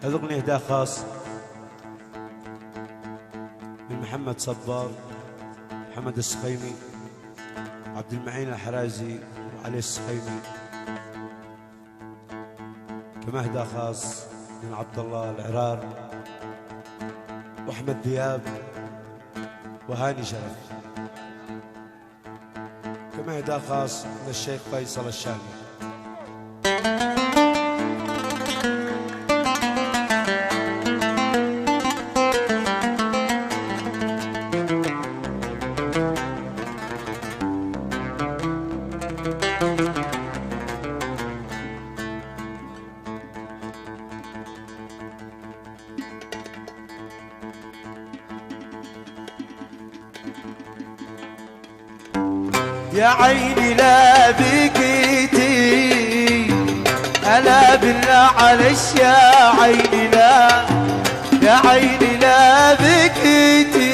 هذه أغنية إهداء خاص من محمد صبار، محمد السخيمي، عبد المعين الحرازي، وعلي السخيمي. كما إهداء خاص من عبد الله العرار وأحمد دياب وهاني شرف. كما إهداء خاص من الشيخ فيصل الشامي. يا عيني لا بكيتي ألا بالله عليش يا عيني لا، يا عيني لا بكيتي.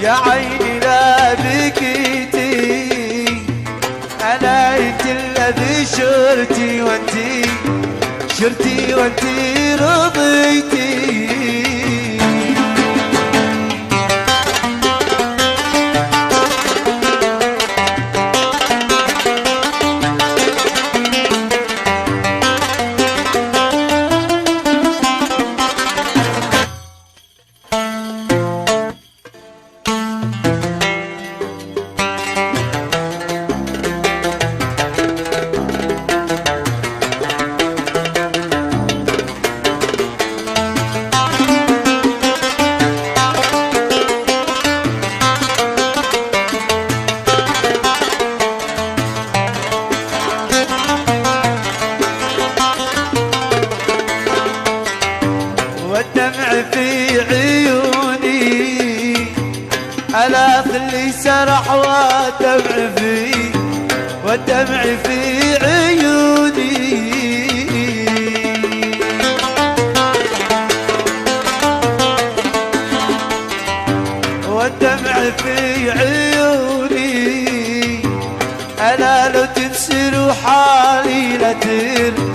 يا عيني لا بكيتي ألا انت الذي شرتي وانتي شرتي وانتي رضيتي. والدمع في عيوني ألا خلي سرح والدمع في عيوني. والدمع في عيوني ألا لو تبصروا حالي لا ترحموني.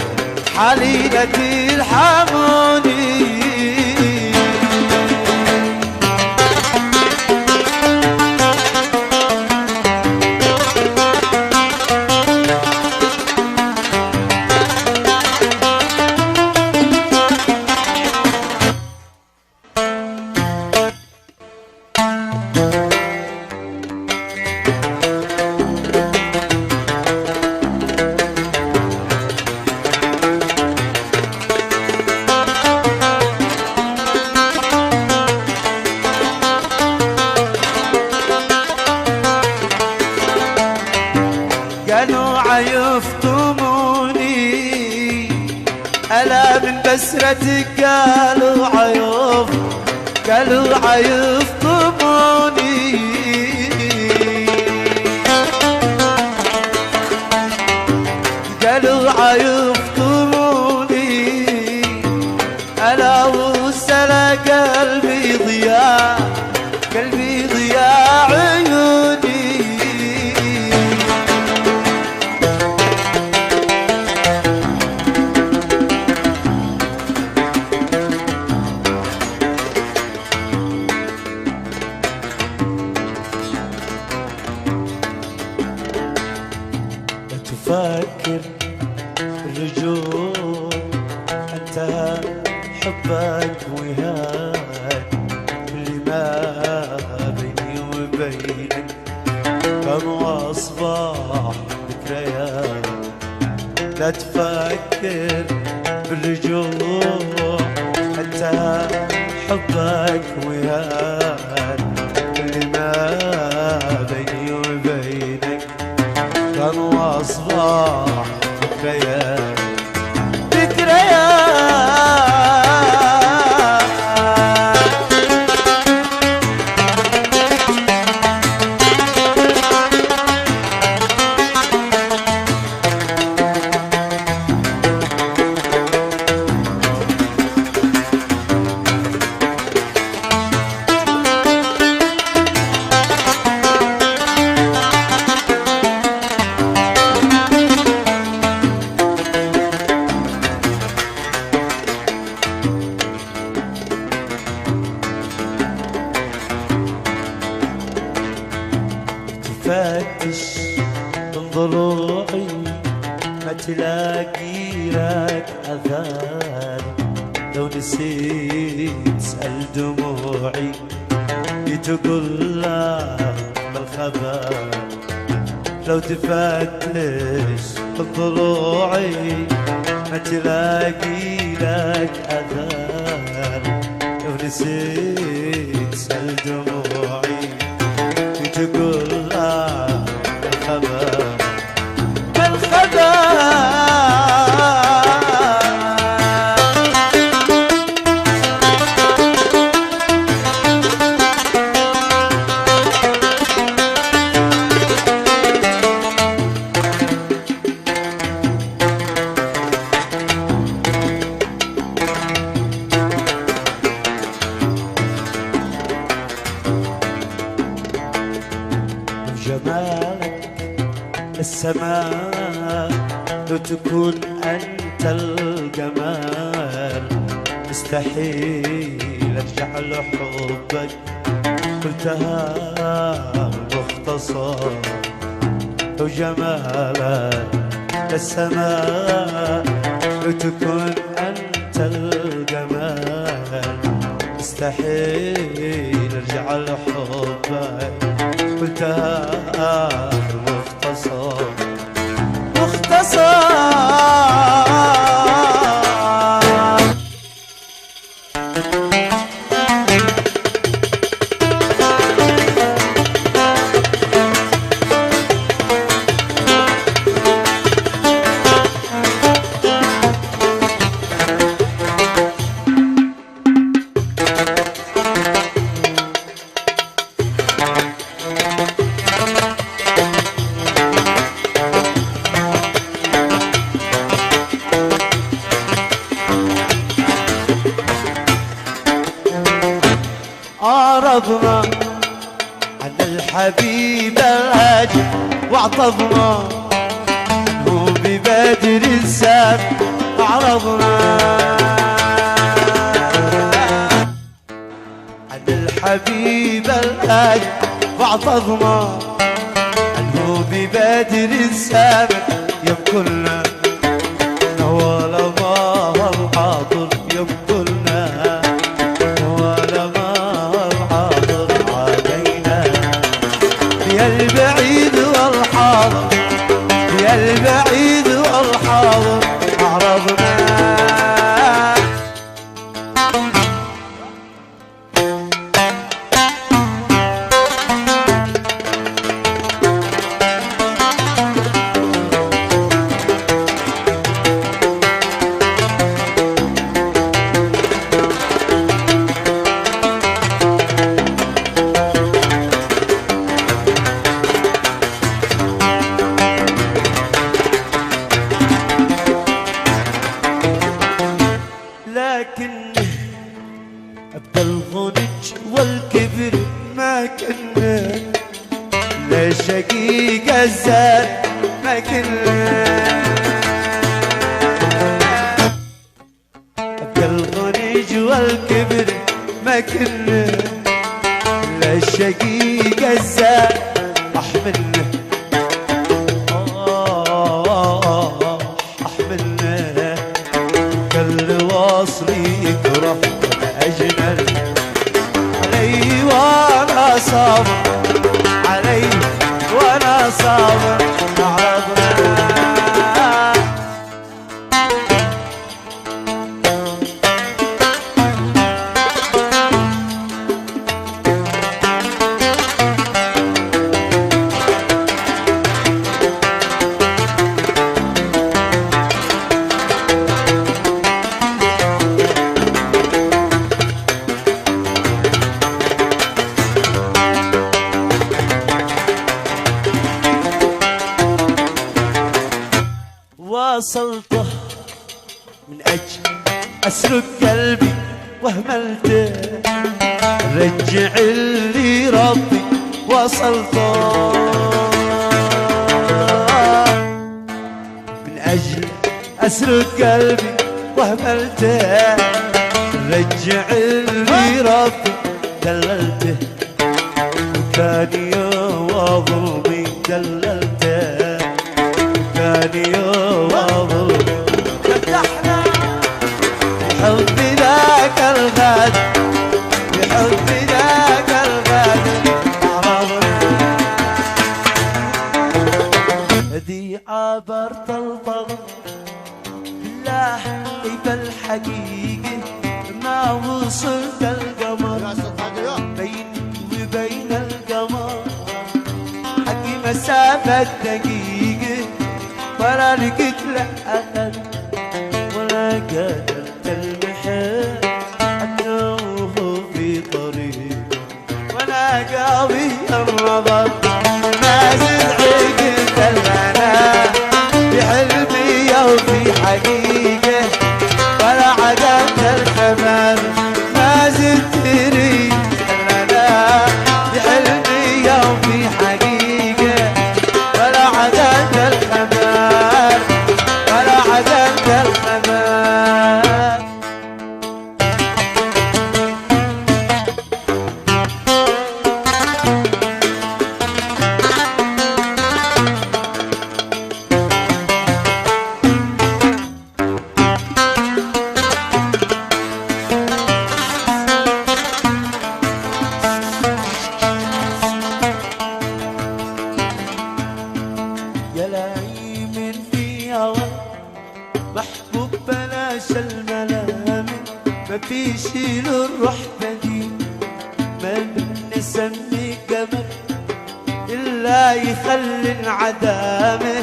قالوا عيفتموني ألا من بسرتك قالوا عيفتموني. قالوا عيفتموني ألا وسلا قلبي ضياء عيوني. تفكر الرجوع انتهى حبك وهاك اللي ما بيني وبينك كان واصبح ذكريات. لا تفكر بالرجوع انتهى حبك وهاك اللي ما بيني وبينك كان واصبح ذكريات. من ضلوعي ما تلاقي لك أثار، لو نسيت اسأل دموعي تقول لك بالخبر، لو تفتش بضلوعي ما تلاقي لك أثار، لو نسيت اسأل دموعي تقول لك بالخبر بالخبر. جمالك السماء لو تكون أنت الجمال، مستحيل أرجع لحبك قلتها مختصر. لو جمالك السماء لو تكون أنت الجمال، مستحيل أرجع لحبك قلتها مختصر مختصر. عرضنا عن الحبيب الهاجر واعتضنا عنه ببدر الساب. عرضنا عن الحبيب الهاجر واعتضنا عنه ببدر الساب. يبكلنا نوال الله الحاضر، يبكلنا يا البعيد والحاضر، يا البعيد والحاضر. عرضنا لكن أبدا الضنج والكبر ما كنا، لا شقيق الزاد ما كنا. أبدا الضنج والكبر ما كنا، لا شقيق الزاد أحملنا أحملنا كل واصلي يكره وانا اجنل علي وانا صابر، علي وانا صابر. عرضنا واصلته من أجل أسرق قلبي وهملته، رجع اللي ربي وصلته. من أجل أسرق قلبي وهملته، رجع اللي ربي دللته. وكان يا ظلمي دللته كان يواظب فتحنا بحب ذاك الغد بحب ذاك الغد هدي عبرت البر بالله كيف الحقيقة ما وصلت القمر بيني وبين القمر حقي مسافة دقيقة ولا لقيت له أثر ولا قدرت المحل حتى وهو في طريق ولا قاوي النظر ما زلت عقلت المعنى بحلمي وفي حقيقة ولا عقلت الخبر ما زلت تريد المعنى بحلمي وفي حقيقة ولا عقلت الخبر ولا عقلت الخبر يا لعيم في هوى محبوب بلاش الملام ما فيش له الروح بديل ما بنسمي قمر إلا يخلي انعدامه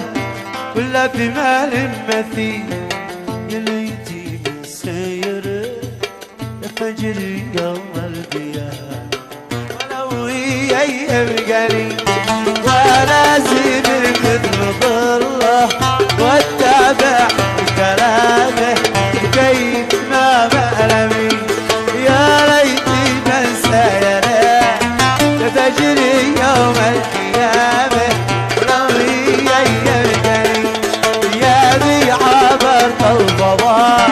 ولا بمال مثيل يا ليتي من سيره لفجر يوم القيامة ولو هي أيام قريب ولازم مثل ضله واتبع كلامه كيف ما مألمي يا ليتي من سيره لفجر يوم القيامة ولو هي أيام قريب يا ذي عبرت الفضاء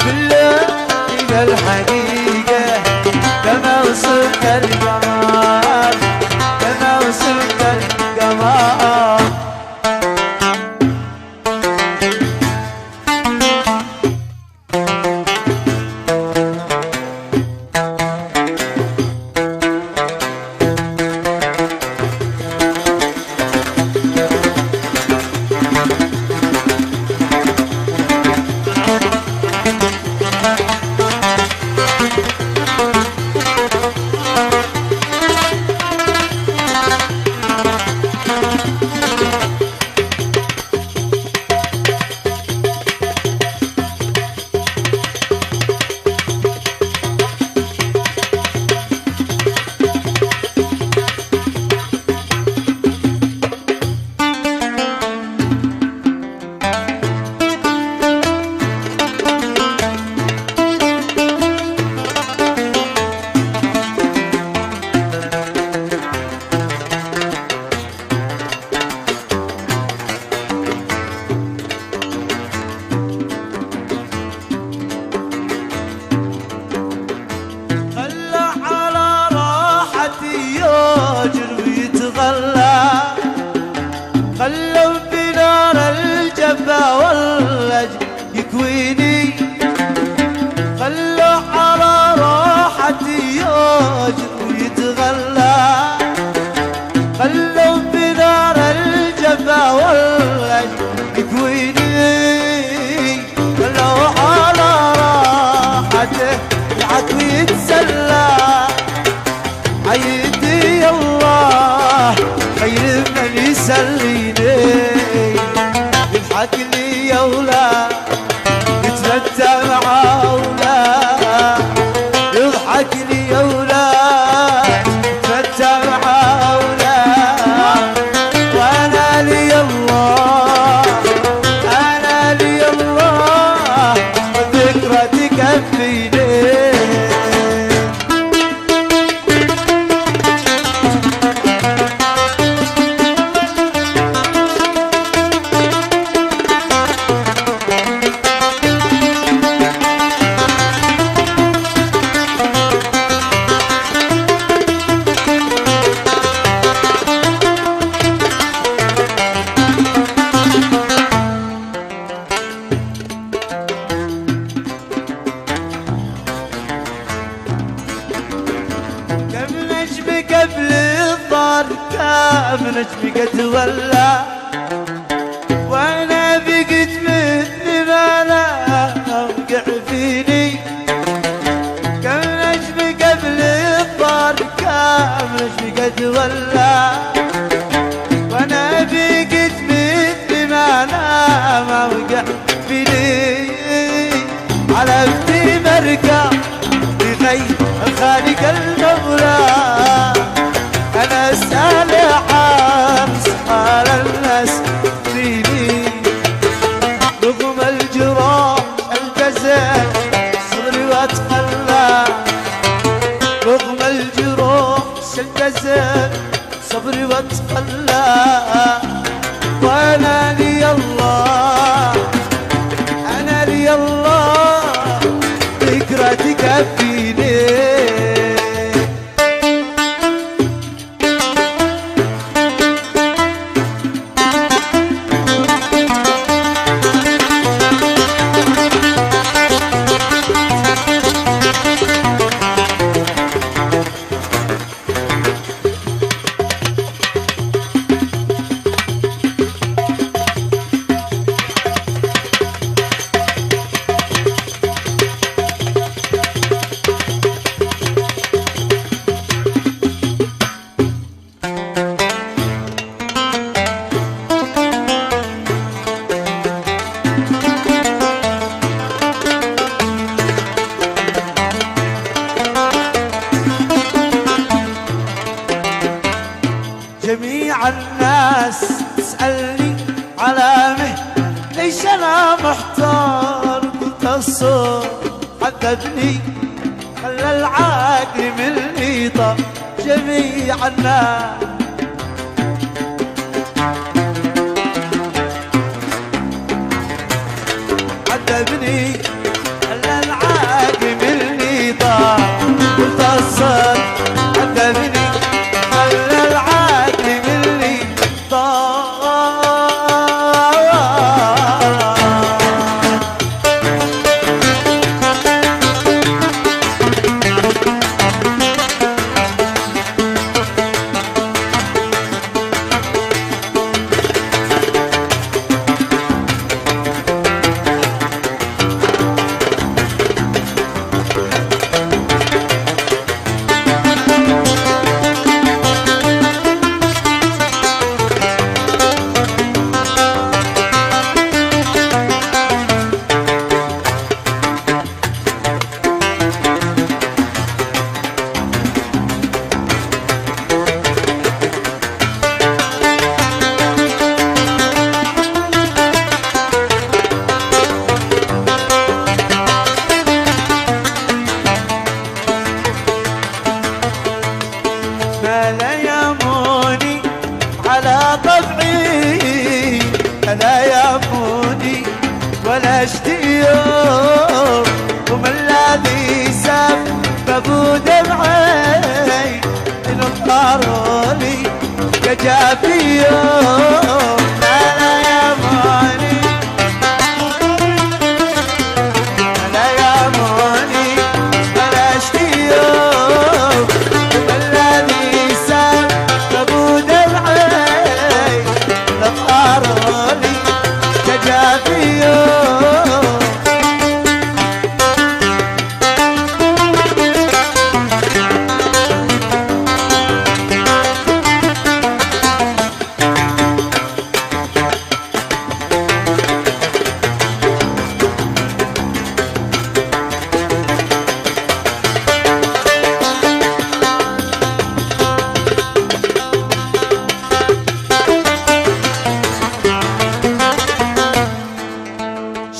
بالله إلى الحقيقة كما وصلت الجمال كما وصلت الجمال خلوا بنار الجفا واللج يكويني خلوا على راحتي يوجد ويتغلى خلوا بنار الجفا واللج يكويني خلوا على راحته يعد ويتسلى عيدي الله خير من يسليني يضحك لي يا ولا يتمتع معاه ولا يضحك لي يا ولا يتمتع معاه ولا وانا لي الله انا لي الله والذكرى تكفيني عذبني خلى العقل مني طار جميع الناس. عذبني خلى العقل مني طار وتصل. عذبني خلى العقل مني طار. لا ياموني على طبعي لا ياموني ولا اشتيوم ومن الذي سببوا دمعي انطروا لي كجافيهم. لا ياموني لا ياموني ولا اشتيوم ومن الذي سببوا دمعي انطروا لي كجافيهم.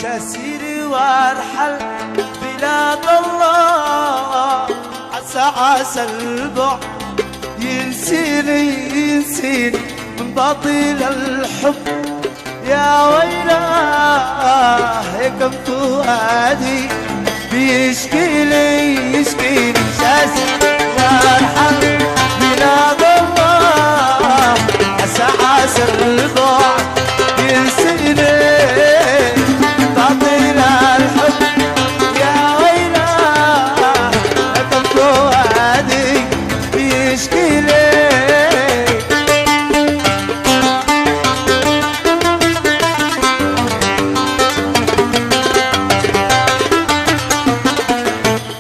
شاسيري وارحل بلاد الله عسى عسى البعد ينسيني من باطل الحب. يا ويلاه كم فؤادي بيشكيلي شاسيري وارحل بلاد الله عسى عسى البعد ينسيني باطل الحب. يا ويلاه كم فؤادي بيشكي لي.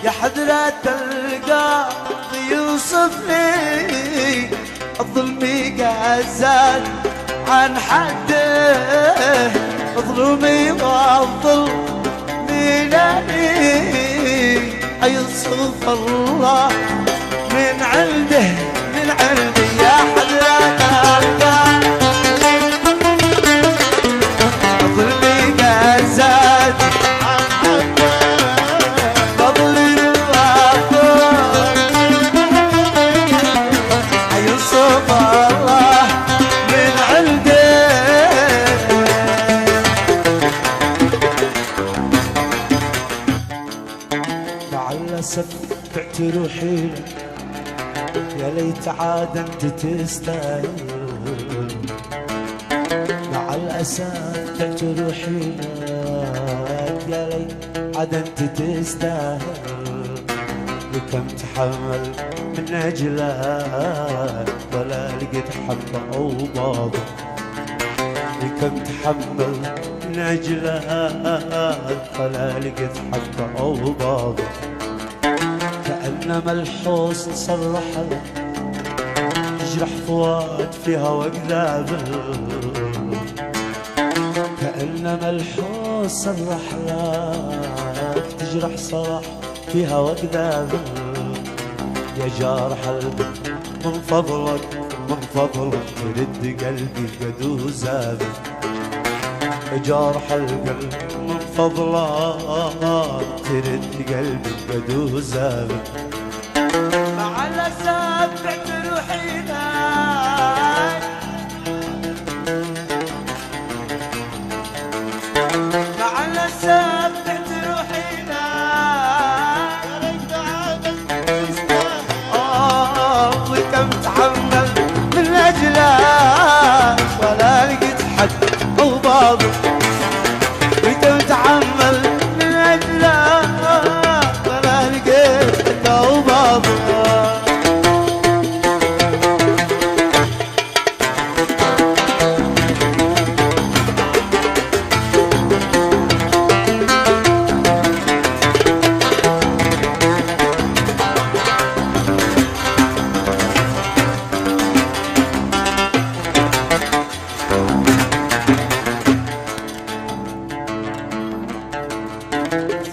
يا حضرة القاضي يوصف لي الظلمي قزال عن حده ظلمي والظلم ميلاني يوصف الله من عنده من عندي. يا حضرة القاضي ظلمي قزال عن حده ظلمي والظلم يوصف الله من عنده. للأسف بعت روحي يا ليت عاد انت تستاهل. مع الأسف بعت روحي يا ليت عاد انت تستاهل. وكم تحمل من أجلك ولا لقيت حبة أو بابا. وكم تحمل من أجلك ولا لقيت حبة أو بابا. كأنما الحزن صرح لك تجرح فؤاد في هوا كذابل. كأنما الحزن صرح لك تجرح صراح في هوا كذابل. يا جارح القلب من فضلك من فضلك ترد قلبي قد وزابل. يا جارح القلب من فضلك ترد قلبي بدوزة مع الأسف بعت روحي لك مع الأسف بعت روحي لك وكم تحمل من أجلك ولا لقيت حد أو باضي وكم تحمل من أجلك ولا لقيت حد أو باضي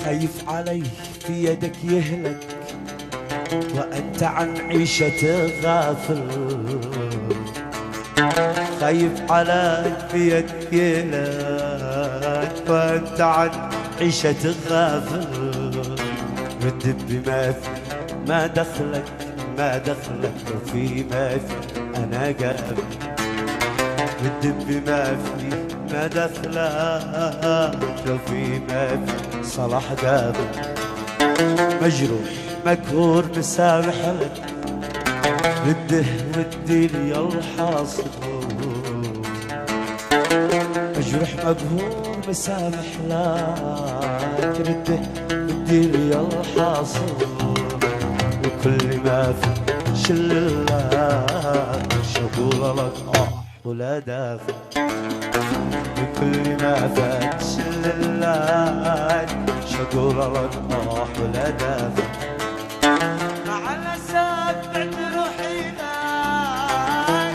خايف علي في يدك يهلك وأنت عن عيشة غافل خايف علي في يدك يهلك وأنت عن عيشة غافل والدب ما دخلك ما دخلك وفي ما في أنا قابل والدب ما دخلك لو في ما في صلاح قابل مجروح مقهور مسامح لك رده ردي لي الحاصل مجروح مقهور مسامح لك رده ردي لي الحاصل وكل ما في شل لك شغول لك ولا دافع بكل ما فات شلالك شقول لك ولا دافع مع الأسف بعت روحي لك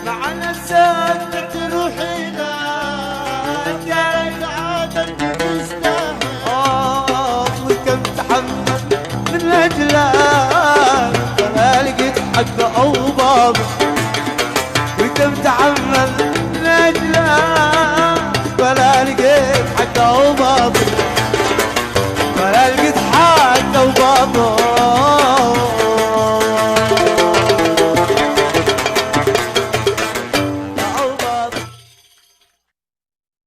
مع الأسف بعت روحي لك يا ريت عادك تستاهل وكم تحمل من أجلك ولا لقيت حق أو باضي وكم تعمل من أجلك ولا لقيت حق أو باضي